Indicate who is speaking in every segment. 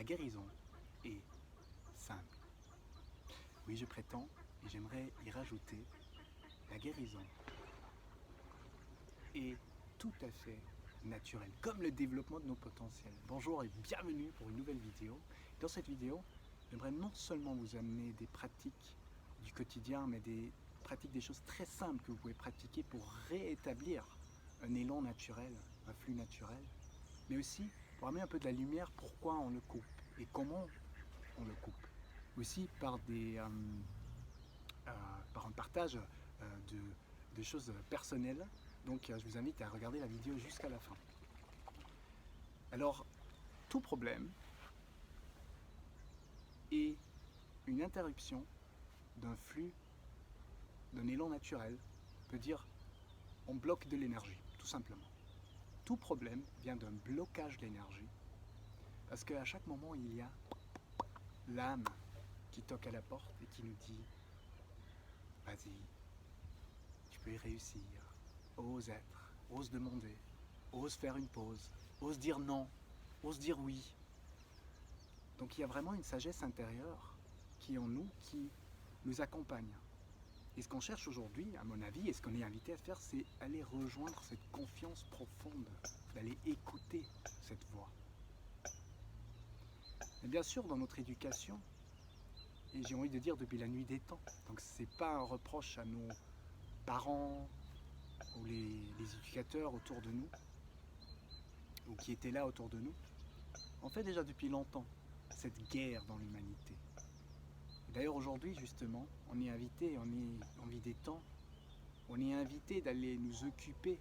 Speaker 1: guérison est simple. Oui, je prétends, et j'aimerais y rajouter, la guérison est tout à fait naturelle, comme le développement de nos potentiels. Bonjour et bienvenue pour une nouvelle vidéo. Dans cette vidéo, j'aimerais non seulement vous amener des pratiques du quotidien, mais des pratiques, des choses très simples que vous pouvez pratiquer pour réétablir un élan naturel, un flux naturel, mais aussi pour amener un peu de la lumière pourquoi on le coupe et comment on le coupe. Aussi par par un partage de choses personnelles. Donc je vous invite à regarder la vidéo jusqu'à la fin. Alors, tout problème est une interruption d'un flux, d'un élan naturel. On peut dire on bloque de l'énergie, tout simplement. Tout problème vient d'un blocage d'énergie, parce qu'à chaque moment, il y a l'âme qui toque à la porte et qui nous dit « Vas-y, tu peux y réussir, ose être, ose demander, ose faire une pause, ose dire non, ose dire oui ». Donc il y a vraiment une sagesse intérieure qui est en nous, qui nous accompagne. Et ce qu'on cherche aujourd'hui, à mon avis, et ce qu'on est invité à faire, c'est aller rejoindre cette confiance profonde, d'aller écouter cette voix. Et bien sûr, dans notre éducation, et j'ai envie de dire depuis la nuit des temps, donc ce n'est pas un reproche à nos parents ou les éducateurs autour de nous, ou qui étaient là autour de nous, on fait déjà depuis longtemps cette guerre dans l'humanité. D'ailleurs aujourd'hui justement, on est invité, on est en vie des temps, on est invité d'aller nous occuper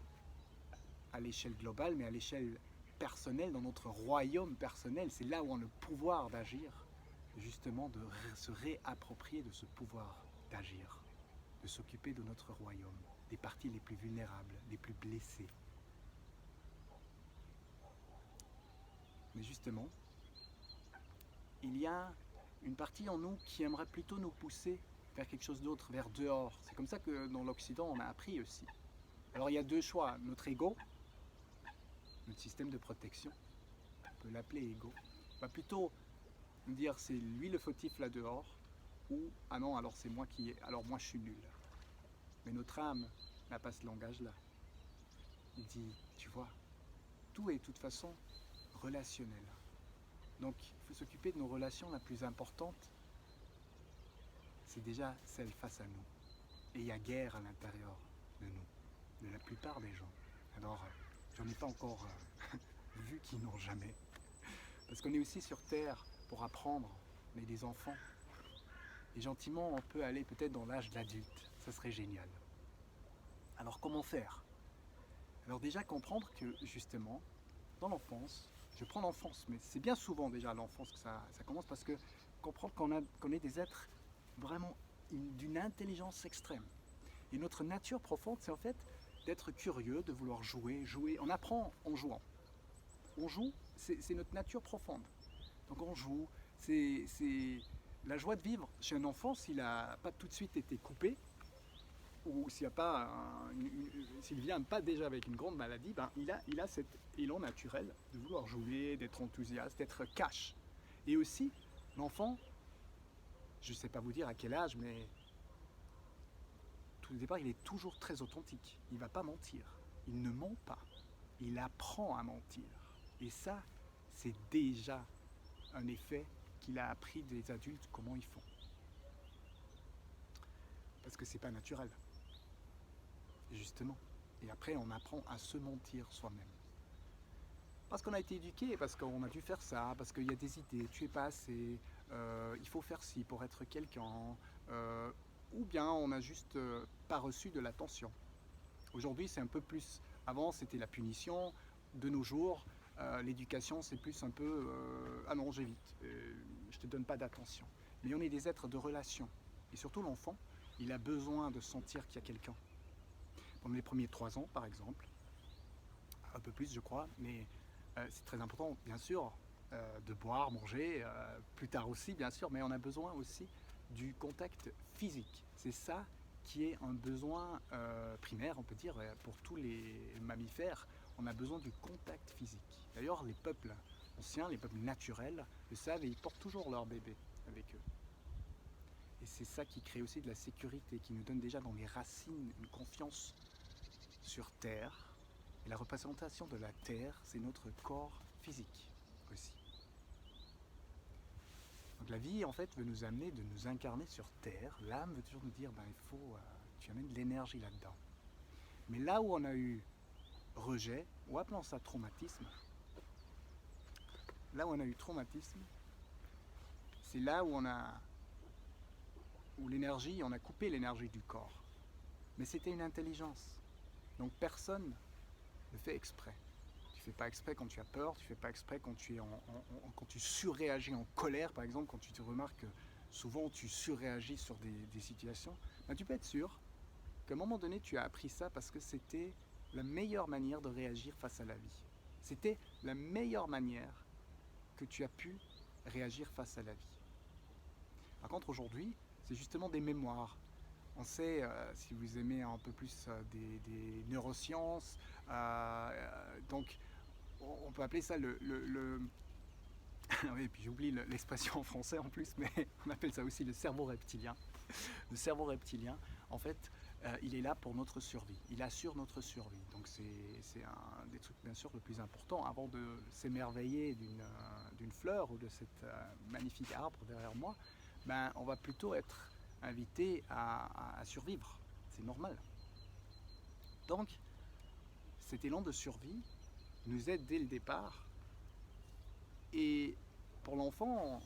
Speaker 1: à l'échelle globale, mais à l'échelle personnelle, dans notre royaume personnel, c'est là où on a le pouvoir d'agir, justement de se réapproprier de ce pouvoir d'agir, de s'occuper de notre royaume, des parties les plus vulnérables, les plus blessées. Mais justement, il y a une partie en nous qui aimerait plutôt nous pousser vers quelque chose d'autre, vers dehors. C'est comme ça que dans l'Occident, on a appris aussi. Alors il y a deux choix, notre ego, notre système de protection, on peut l'appeler ego, va plutôt nous dire c'est lui le fautif là dehors, ou ah non, alors c'est moi alors moi je suis nul. Mais notre âme n'a pas ce langage-là. Il dit, tu vois, tout est de toute façon relationnel. Donc il faut s'occuper de nos relations la plus importante, c'est déjà celle face à nous. Et il y a guerre à l'intérieur de nous, de la plupart des gens. Alors, j'en ai pas encore vu qui n'ont jamais. Parce qu'on est aussi sur Terre pour apprendre, on est des enfants. Et gentiment, on peut aller peut-être dans l'âge de l'adulte, ça serait génial. Alors comment faire? Alors déjà comprendre que justement, dans l'enfance, je prends l'enfance, mais c'est bien souvent déjà à l'enfance que ça commence, parce que comprendre qu'on est des êtres vraiment d'une intelligence extrême. Et notre nature profonde, c'est en fait d'être curieux, de vouloir jouer. On apprend en jouant. On joue, c'est notre nature profonde. Donc on joue, c'est la joie de vivre. Chez un enfant, s'il n'a pas tout de suite été coupé, ou s'il ne vient pas déjà avec une grande maladie, ben il a cet élan naturel de vouloir jouer, d'être enthousiaste, d'être cash. Et aussi, l'enfant, je ne sais pas vous dire à quel âge, mais tout au départ, il est toujours très authentique. Il ne va pas mentir. Il ne ment pas. Il apprend à mentir. Et ça, c'est déjà un effet qu'il a appris des adultes comment ils font. Parce que c'est pas naturel. Justement. Et après, on apprend à se mentir soi-même. Parce qu'on a été éduqué, parce qu'on a dû faire ça, parce qu'il y a des idées, tu es pas assez, il faut faire ci pour être quelqu'un, ou bien on n'a juste pas reçu de l'attention. Aujourd'hui, c'est un peu plus, avant c'était la punition, de nos jours, l'éducation c'est plus un peu, ah non j'évite, je te donne pas d'attention. Mais on est des êtres de relation, et surtout l'enfant, il a besoin de sentir qu'il y a quelqu'un. Pendant les premiers 3 ans par exemple, un peu plus je crois, mais c'est très important bien sûr de boire, manger, plus tard aussi bien sûr, mais on a besoin aussi du contact physique. C'est ça qui est un besoin primaire, on peut dire, pour tous les mammifères. On a besoin du contact physique. D'ailleurs, les peuples anciens, les peuples naturels, le savent et ils portent toujours leur bébé avec eux. Et c'est ça qui crée aussi de la sécurité, qui nous donne déjà dans les racines une confiance sur Terre. Et la représentation de la Terre, c'est notre corps physique aussi. Donc la vie, en fait, veut nous amener de nous incarner sur Terre. L'âme veut toujours nous dire, il faut, tu amènes de l'énergie là-dedans. Mais là où on a eu rejet, ou appelons ça traumatisme, là où on a eu traumatisme, c'est là où l'énergie, on a coupé l'énergie du corps. Mais c'était une intelligence. Donc personne ne fait exprès. Tu ne fais pas exprès quand tu as peur, tu ne fais pas exprès quand quand tu surréagis en colère, par exemple, quand tu te remarques que souvent tu surréagis sur des situations. Tu peux être sûr qu'à un moment donné, tu as appris ça parce que c'était la meilleure manière de réagir face à la vie. C'était la meilleure manière que tu as pu réagir face à la vie. Par contre, aujourd'hui, c'est justement des mémoires. On sait, si vous aimez un peu plus des neurosciences, donc on peut appeler ça oui, puis j'oublie l'expression en français en plus, mais on appelle ça aussi le cerveau reptilien. Le cerveau reptilien, en fait, il est là pour notre survie. Il assure notre survie. Donc c'est un des trucs bien sûr le plus important. Avant de s'émerveiller d'une fleur ou de cet magnifique arbre derrière moi, on va plutôt être invité à survivre. C'est normal. Donc, cet élan de survie nous aide dès le départ. Et pour l'enfant,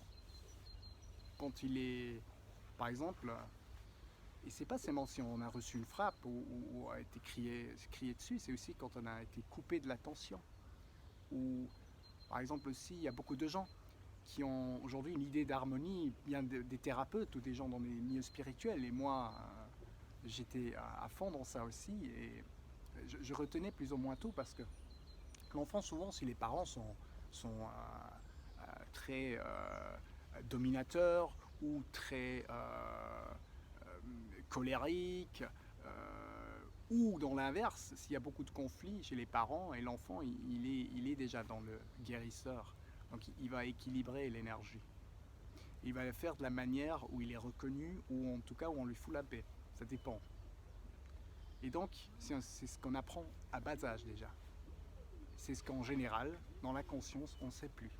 Speaker 1: quand il est, par exemple, et c'est pas seulement si on a reçu une frappe ou a été crié dessus, c'est aussi quand on a été coupé de l'attention. Ou, par exemple aussi, il y a beaucoup de gens qui ont aujourd'hui une idée d'harmonie, bien des thérapeutes ou des gens dans les milieux spirituels. Et moi, j'étais à fond dans ça aussi. Et je retenais plus ou moins tout parce que l'enfant, souvent, si les parents sont très dominateurs ou très colériques, ou dans l'inverse, s'il y a beaucoup de conflits chez les parents et l'enfant, il est déjà dans le guérisseur. Donc il va équilibrer l'énergie. Il va le faire de la manière où il est reconnu ou en tout cas où on lui fout la paix. Ça dépend. Et donc, c'est ce qu'on apprend à bas âge déjà. C'est ce qu'en général, dans la conscience, on ne sait plus.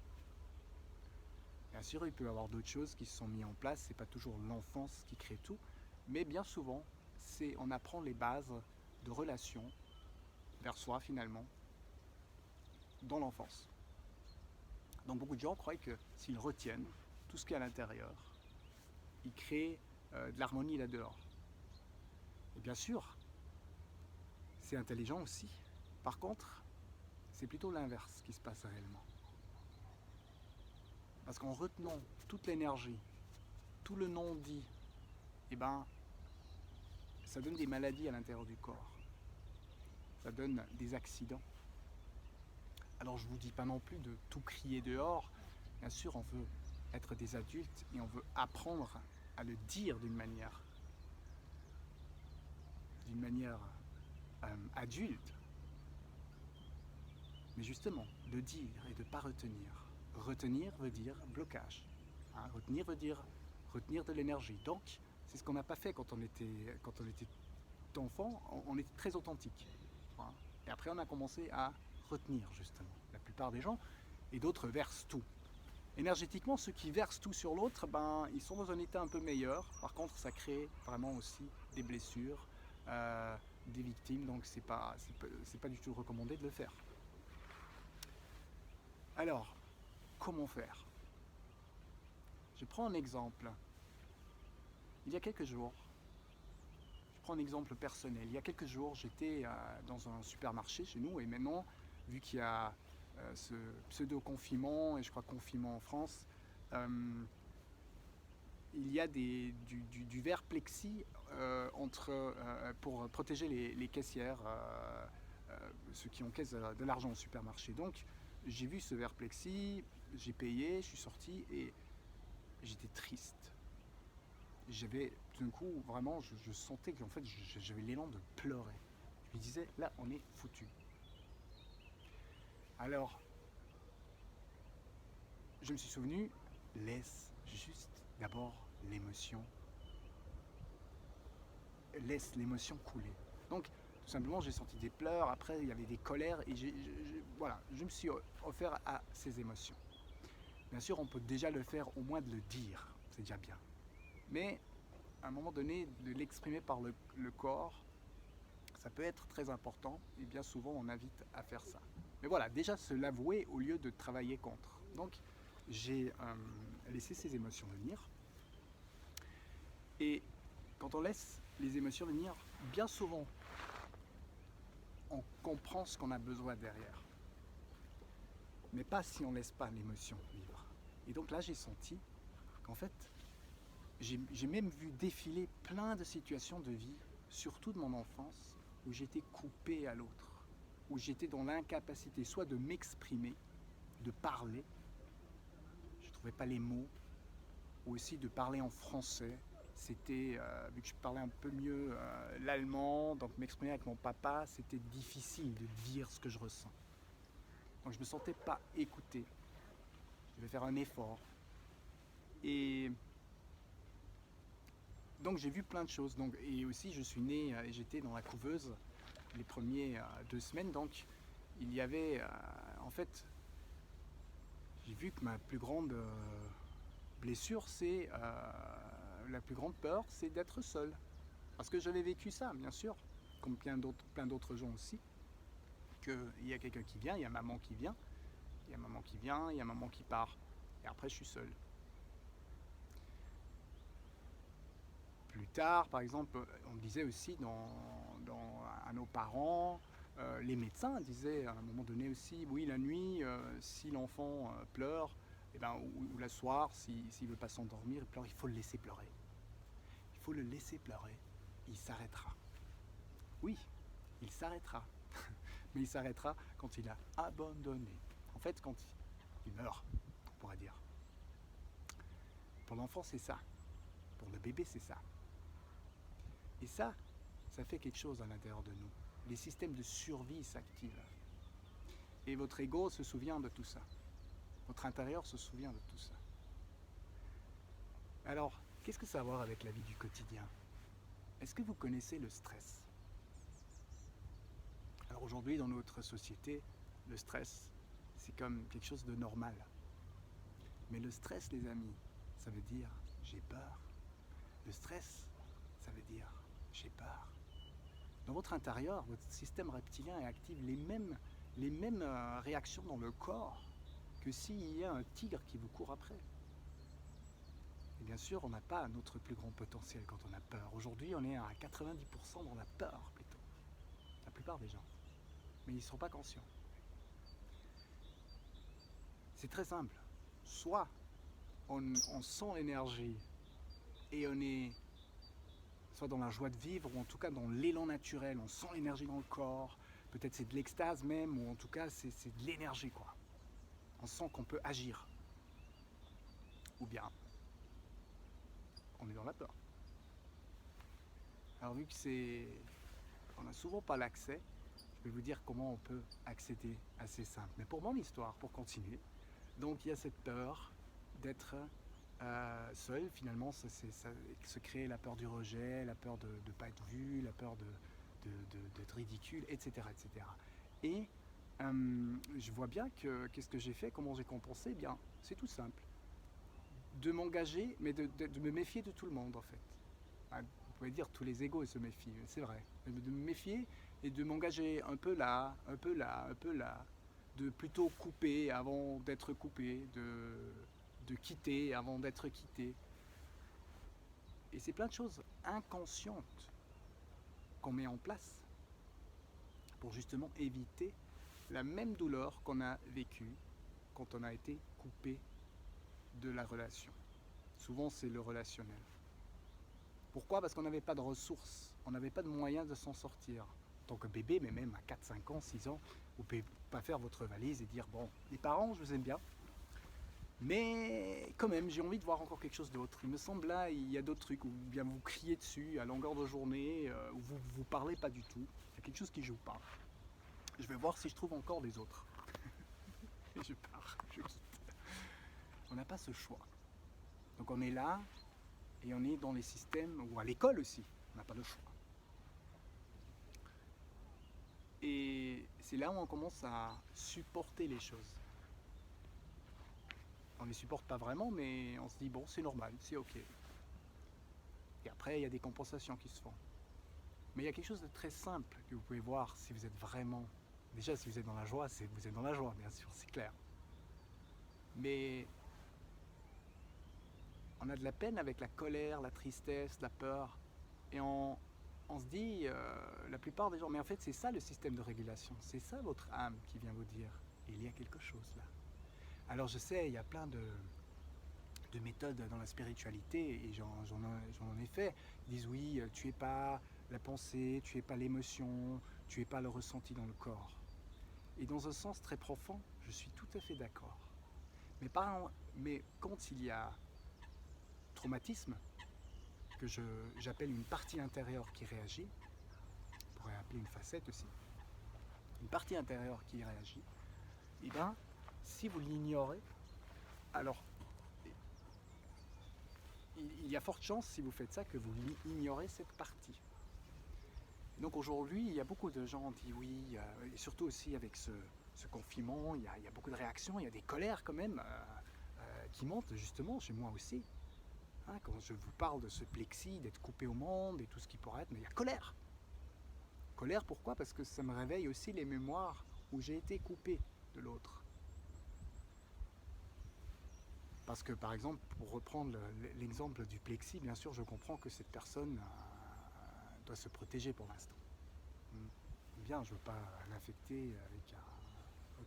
Speaker 1: Bien sûr, il peut y avoir d'autres choses qui se sont mises en place. C'est pas toujours l'enfance qui crée tout. Mais bien souvent, on apprend les bases de relations vers soi finalement dans l'enfance. Donc beaucoup de gens croient que s'ils retiennent tout ce qu'il y a à l'intérieur, ils créent de l'harmonie là-dehors. Et bien sûr, c'est intelligent aussi. Par contre, c'est plutôt l'inverse qui se passe réellement. Parce qu'en retenant toute l'énergie, tout le non-dit, ça donne des maladies à l'intérieur du corps. Ça donne des accidents. Alors je ne vous dis pas non plus de tout crier dehors. Bien sûr, on veut être des adultes et on veut apprendre à le dire d'une manière adulte. Mais justement, de dire et de ne pas retenir. Retenir veut dire blocage. Retenir veut dire retenir de l'énergie. Donc, c'est ce qu'on n'a pas fait quand on était enfant. On était très authentique. Et après, on a commencé à retenir, justement. La plupart des gens, et d'autres versent tout. Énergétiquement, ceux qui versent tout sur l'autre, ils sont dans un état un peu meilleur. Par contre, ça crée vraiment aussi des blessures, des victimes, donc c'est pas du tout recommandé de le faire. Alors, comment faire? Je prends un exemple. Il y a quelques jours, je prends un exemple personnel. Il y a quelques jours, j'étais dans un supermarché chez nous et maintenant, vu qu'il y a ce pseudo-confinement et je crois confinement en France, il y a du verre plexi pour protéger les caissières, ceux qui encaissent de l'argent au supermarché. Donc j'ai vu ce verre plexi, j'ai payé, je suis sorti et j'étais triste. J'avais tout d'un coup vraiment, je sentais qu'en fait j'avais l'élan de pleurer. Je me disais là on est foutu. Alors je me suis souvenu, laisse juste d'abord l'émotion, laisse l'émotion couler. Donc, tout simplement, j'ai senti des pleurs, après il y avait des colères, et voilà, je me suis offert à ces émotions. Bien sûr, on peut déjà le faire, au moins de le dire, c'est déjà bien. Mais, à un moment donné, de l'exprimer par le corps, ça peut être très important, et bien souvent, on invite à faire ça. Mais voilà, déjà se l'avouer au lieu de travailler contre. Donc, j'ai laissé ces émotions venir. Et quand on laisse les émotions venir, bien souvent, on comprend ce qu'on a besoin derrière. Mais pas si on ne laisse pas l'émotion vivre. Et donc là, j'ai senti qu'en fait, j'ai même vu défiler plein de situations de vie, surtout de mon enfance, où j'étais coupé à l'autre, où j'étais dans l'incapacité soit de m'exprimer, de parler, je ne trouvais pas les mots, ou aussi de parler en français. C'était, vu que je parlais un peu mieux l'allemand, donc m'exprimer avec mon papa, c'était difficile de dire ce que je ressens. Donc je ne me sentais pas écouté. Je devais faire un effort. Et donc j'ai vu plein de choses. Donc, et aussi je suis né et j'étais dans la couveuse les premières 2 semaines. Donc il y avait, en fait, j'ai vu que ma plus grande blessure, c'est la plus grande peur, c'est d'être seul. Parce que j'avais vécu ça, bien sûr, comme plein d'autres gens aussi. Qu'il y a quelqu'un qui vient, il y a maman qui vient, il y a maman qui vient, il y a maman qui part. Et après, je suis seul. Plus tard, par exemple, on disait aussi à nos parents, les médecins disaient à un moment donné aussi, oui, la nuit, si l'enfant pleure, eh ben, ou la soir, s'il ne veut pas s'endormir, il pleure, il faut le laisser pleurer. Il faut le laisser pleurer, il s'arrêtera. Oui, il s'arrêtera. Mais il s'arrêtera quand il a abandonné. En fait, quand il meurt, on pourrait dire. Pour l'enfant, c'est ça. Pour le bébé, c'est ça. Et ça fait quelque chose à l'intérieur de nous. Les systèmes de survie s'activent. Et votre ego se souvient de tout ça. Votre intérieur se souvient de tout ça. Alors, qu'est-ce que ça a à voir avec la vie du quotidien? Est-ce que vous connaissez le stress? Alors aujourd'hui, dans notre société, le stress, c'est comme quelque chose de normal. Mais le stress, les amis, ça veut dire j'ai peur. Le stress, ça veut dire j'ai peur. Dans votre intérieur, votre système reptilien active les mêmes réactions dans le corps que s'il y a un tigre qui vous court après. Et bien sûr, on n'a pas notre plus grand potentiel quand on a peur. Aujourd'hui, on est à 90% dans la peur plutôt. La plupart des gens. Mais ils ne sont pas conscients. C'est très simple. Soit on sent l'énergie et on est soit dans la joie de vivre, ou en tout cas dans l'élan naturel, on sent l'énergie dans le corps, peut-être c'est de l'extase même, ou en tout cas c'est de l'énergie quoi. On sent qu'on peut agir. Ou bien, on est dans la peur. Alors vu que on n'a souvent pas l'accès, je vais vous dire comment on peut accéder à ces simples. Mais pour mon histoire, pour continuer, donc il y a cette peur d'être seul, finalement, ça se crée la peur du rejet, la peur de ne pas être vu, la peur d'être ridicule, etc. etc. Et je vois bien que qu'est-ce que j'ai fait, comment j'ai compensé, eh bien, c'est tout simple. De m'engager, mais de me méfier de tout le monde, en fait. Vous pouvez dire tous les égos se méfient, c'est vrai. De me méfier et de m'engager un peu là, un peu là, un peu là, de plutôt couper avant d'être coupé, de quitter avant d'être quitté. Et c'est plein de choses inconscientes qu'on met en place pour justement éviter la même douleur qu'on a vécue quand on a été coupé de la relation. Souvent c'est le relationnel. Pourquoi? Parce qu'on n'avait pas de ressources, on n'avait pas de moyens de s'en sortir. En tant que bébé, mais même à 4, 5 ans, 6 ans, vous ne pouvez pas faire votre valise et dire bon, les parents, je vous aime bien, mais quand même, j'ai envie de voir encore quelque chose d'autre. Il me semble là, il y a d'autres trucs, ou bien vous criez dessus à longueur de journée, ou vous ne parlez pas du tout. Il y a quelque chose qui ne joue pas. Je vais voir si je trouve encore des autres. Et je pars, je quitte. On n'a pas ce choix. Donc on est là et on est dans les systèmes, ou à l'école aussi, on n'a pas le choix. Et c'est là où on commence à supporter les choses. On ne les supporte pas vraiment, mais on se dit bon, c'est normal, c'est ok. Et après, il y a des compensations qui se font. Mais il y a quelque chose de très simple que vous pouvez voir si vous êtes vraiment... Déjà, si vous êtes dans la joie, vous êtes dans la joie, bien sûr, c'est clair. Mais on a de la peine avec la colère, la tristesse, la peur. Et on se dit, la plupart des gens, mais en fait, c'est ça le système de régulation. C'est ça votre âme qui vient vous dire, il y a quelque chose là. Alors je sais, il y a plein de méthodes dans la spiritualité, et j'en ai fait. Ils disent oui, tu n'es pas la pensée, tu n'es pas l'émotion, tu n'es pas le ressenti dans le corps. Et dans un sens très profond, je suis tout à fait d'accord. Mais quand il y a traumatisme, que j'appelle une partie intérieure qui réagit, on pourrait appeler une facette aussi, une partie intérieure qui réagit, et bien, si vous l'ignorez, alors il y a forte chance, si vous faites ça, que vous ignorez cette partie. Donc aujourd'hui, il y a beaucoup de gens qui disent oui, et surtout aussi avec ce confinement, il y a beaucoup de réactions, il y a des colères quand même qui montent justement chez moi aussi. Hein, quand je vous parle de ce plexi, d'être coupé au monde et tout ce qui pourrait être, mais il y a colère. Colère pourquoi? Parce que ça me réveille aussi les mémoires où j'ai été coupé de l'autre. Parce que par exemple, pour reprendre l'exemple du plexi, bien sûr je comprends que cette personne doit se protéger pour l'instant. Bien, je ne veux pas l'infecter avec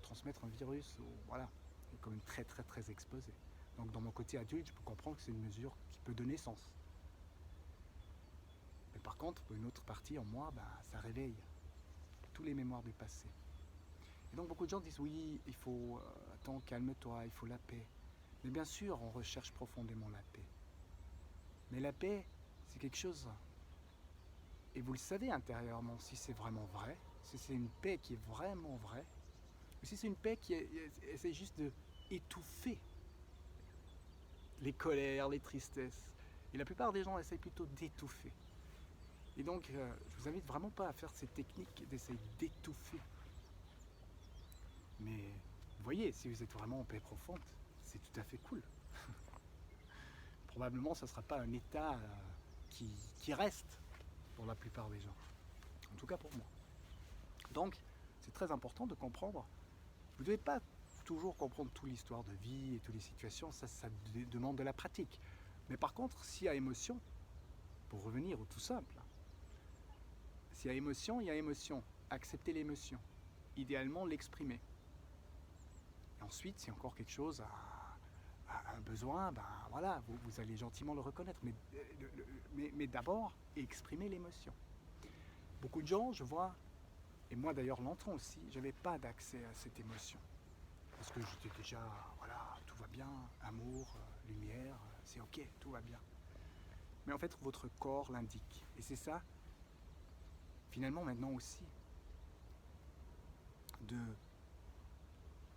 Speaker 1: transmettre un virus, ou voilà, il est quand même très très très exposé. Donc dans mon côté adulte, je peux comprendre que c'est une mesure qui peut donner sens. Mais par contre, pour une autre partie en moi, ça réveille tous les mémoires du passé. Et donc beaucoup de gens disent oui, il faut, attends, calme-toi, il faut la paix. Mais bien sûr, on recherche profondément la paix. Mais la paix, c'est quelque chose, et vous le savez intérieurement, si c'est vraiment vrai, si c'est une paix qui est vraiment vraie, ou si c'est une paix qui essaie juste d'étouffer les colères, les tristesses. Et la plupart des gens essayent plutôt d'étouffer. Et donc, je vous invite vraiment pas à faire cette technique d'essayer d'étouffer. Mais vous voyez, si vous êtes vraiment en paix profonde, c'est tout à fait cool. Probablement, ce ne sera pas un état qui reste pour la plupart des gens. En tout cas pour moi. Donc, c'est très important de comprendre. Vous ne devez pas toujours comprendre toute l'histoire de vie et toutes les situations, ça demande de la pratique. Mais par contre, s'il y a émotion, pour revenir au tout simple, s'il y a émotion, il y a émotion. Accepter l'émotion. Idéalement, l'exprimer. Et ensuite, si encore quelque chose a un besoin, voilà, vous allez gentiment le reconnaître. Mais d'abord, exprimer l'émotion. Beaucoup de gens, je vois, et moi d'ailleurs l'entrant aussi, je n'avais pas d'accès à cette émotion. Parce que j'étais déjà, voilà, tout va bien, amour, lumière, c'est ok, tout va bien. Mais en fait, votre corps l'indique. Et c'est ça, finalement, maintenant aussi, de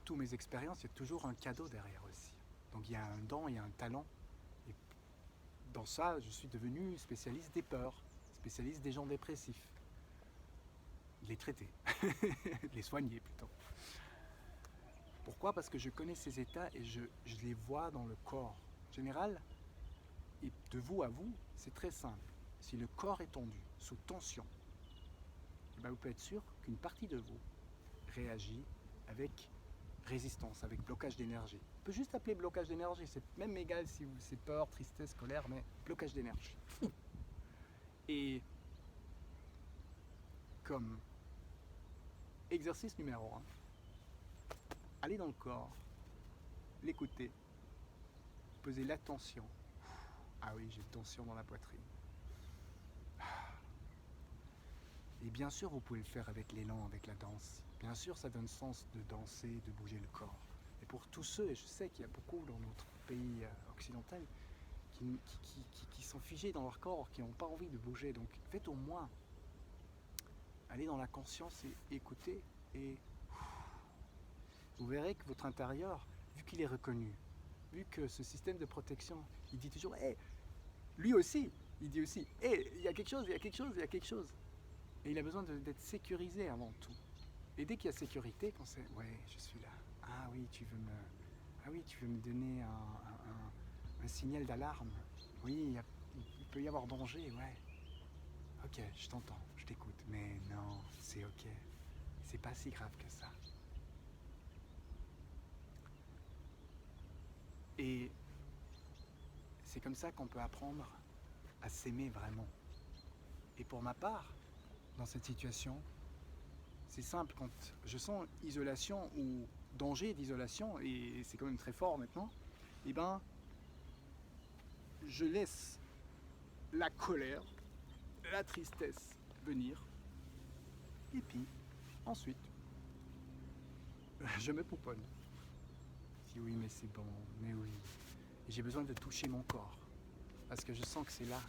Speaker 1: toutes mes expériences, il y a toujours un cadeau derrière aussi. Donc il y a un don, il y a un talent. Et dans ça, je suis devenu spécialiste des peurs, spécialiste des gens dépressifs. De les traiter, de les soigner plutôt. Pourquoi? Parce que je connais ces états et je les vois dans le corps. En général, et de vous à vous, c'est très simple. Si le corps est tendu, sous tension, vous pouvez être sûr qu'une partie de vous réagit avec résistance, avec blocage d'énergie. On peut juste appeler blocage d'énergie, c'est même égal si c'est peur, tristesse, colère, mais blocage d'énergie. Et comme exercice numéro 1, aller dans le corps, l'écouter, poser l'attention. Ah oui, j'ai une tension dans la poitrine. Et bien sûr, vous pouvez le faire avec l'élan, avec la danse. Bien sûr, ça donne sens de danser, de bouger le corps. Et pour tous ceux, et je sais qu'il y a beaucoup dans notre pays occidental, qui sont figés dans leur corps, qui n'ont pas envie de bouger. Donc faites au moins, allez dans la conscience et écoutez, et vous verrez que votre intérieur, vu qu'il est reconnu, vu que ce système de protection, il dit toujours, hey, lui aussi, il dit aussi, hey, il y a quelque chose, il y a quelque chose, il y a quelque chose. Et il a besoin d'être sécurisé avant tout. Et dès qu'il y a sécurité, quand c'est, ouais, je suis là. Ah oui, tu veux me donner un signal d'alarme. Oui, il peut y avoir danger, ouais. Ok, je t'entends, je t'écoute. Mais non, c'est ok. C'est pas si grave que ça. Et c'est comme ça qu'on peut apprendre à s'aimer vraiment. Et pour ma part, dans cette situation, c'est simple, quand je sens isolation ou danger d'isolation, et c'est quand même très fort maintenant, eh ben, je laisse la colère, la tristesse venir, et puis ensuite, je me pouponne. Je dis oui, mais c'est bon, mais oui. Et j'ai besoin de toucher mon corps, parce que je sens que c'est là.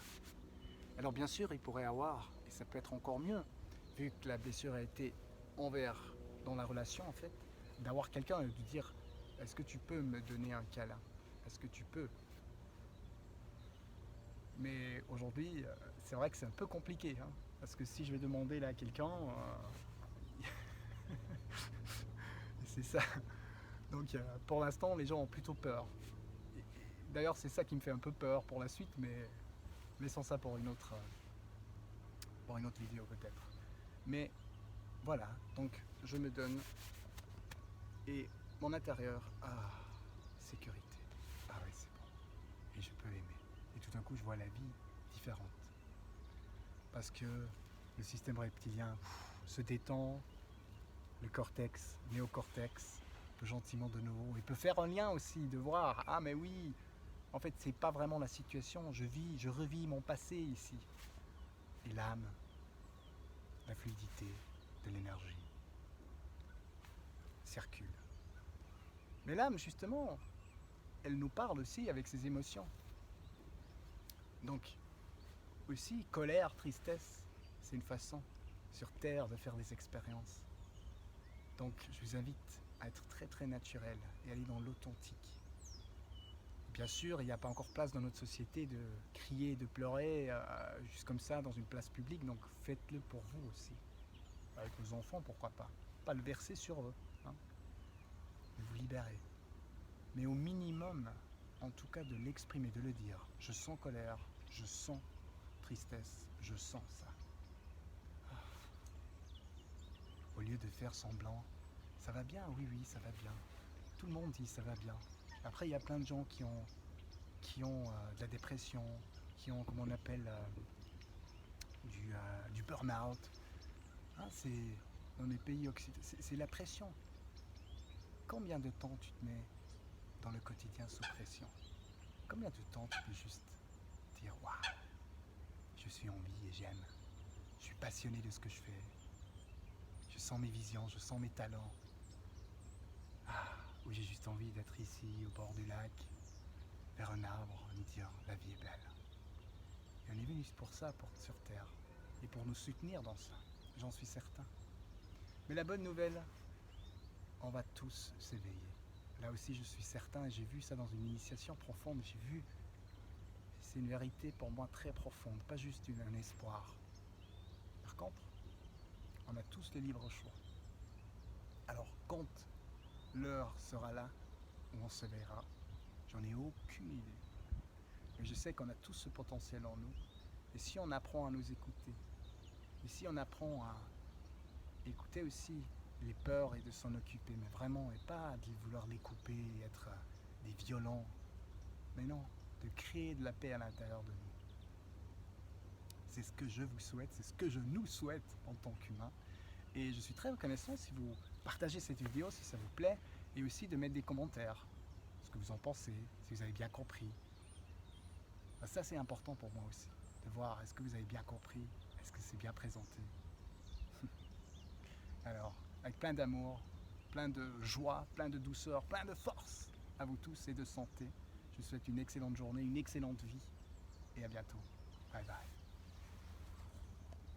Speaker 1: Alors bien sûr, il pourrait avoir, et ça peut être encore mieux, vu que la blessure a été envers dans la relation en fait, d'avoir quelqu'un et de dire est-ce que tu peux me donner un câlin? Est-ce que tu peux? Mais aujourd'hui, c'est vrai que c'est un peu compliqué, hein, parce que si je vais demander là à quelqu'un, c'est ça. Donc pour l'instant, les gens ont plutôt peur. D'ailleurs, c'est ça qui me fait un peu peur pour la suite, mais laissons ça pour une autre vidéo peut-être. Mais voilà, donc je me donne et mon intérieur, sécurité. Ah ouais, c'est bon. Et je peux aimer. Et tout d'un coup, je vois la vie différente. Parce que le système reptilien se détend, le cortex, néocortex, peut gentiment de nouveau. Il peut faire un lien aussi, de voir, ah mais oui, en fait, c'est pas vraiment la situation, je revis mon passé ici. Et l'âme, la fluidité de l'énergie circule. Mais l'âme, justement, elle nous parle aussi avec ses émotions. Donc, aussi, colère, tristesse, c'est une façon sur Terre de faire des expériences. Donc, je vous invite à être très très naturel et aller dans l'authentique. Bien sûr, il n'y a pas encore place dans notre société de crier, de pleurer, juste comme ça, dans une place publique, donc faites-le pour vous aussi. Avec vos enfants, pourquoi pas. Pas le verser sur eux, hein, de vous libérer. Mais au minimum, en tout cas de l'exprimer, de le dire. Je sens colère, je sens tristesse, je sens ça. Au lieu de faire semblant, ça va bien, oui, oui, ça va bien. Tout le monde dit ça va bien. Après, il y a plein de gens qui ont de la dépression, qui ont, comment on appelle, du burn-out. Hein, c'est dans les pays occidentaux, c'est la pression. Combien de temps tu te mets dans le quotidien sous pression? Combien de temps tu peux juste dire waouh, je suis en vie et j'aime. Je suis passionné de ce que je fais. Je sens mes visions, je sens mes talents. Ou j'ai juste envie d'être ici au bord du lac, vers un arbre, me dire la vie est belle. Et on est venu pour ça, sur Terre, et pour nous soutenir dans ça, j'en suis certain. Mais la bonne nouvelle, on va tous s'éveiller. Là aussi, je suis certain, et j'ai vu ça dans une initiation profonde, j'ai vu, c'est une vérité pour moi très profonde, pas juste un espoir. Par contre, on a tous le libre choix. Alors, quand l'heure sera là, où on se verra, j'en ai aucune idée. Mais je sais qu'on a tous ce potentiel en nous. Et si on apprend à nous écouter, et si on apprend à écouter aussi les peurs et de s'en occuper, mais vraiment, et pas de vouloir les couper et être des violents, mais non, de créer de la paix à l'intérieur de nous. C'est ce que je vous souhaite, c'est ce que je nous souhaite en tant qu'humains. Et je suis très reconnaissant si vous partagez cette vidéo, si ça vous plaît, et aussi de mettre des commentaires, ce que vous en pensez, si vous avez bien compris. Ça, c'est important pour moi aussi, de voir est-ce que vous avez bien compris, est-ce que c'est bien présenté. Alors, avec plein d'amour, plein de joie, plein de douceur, plein de force à vous tous et de santé. Je vous souhaite une excellente journée, une excellente vie et à bientôt. Bye bye.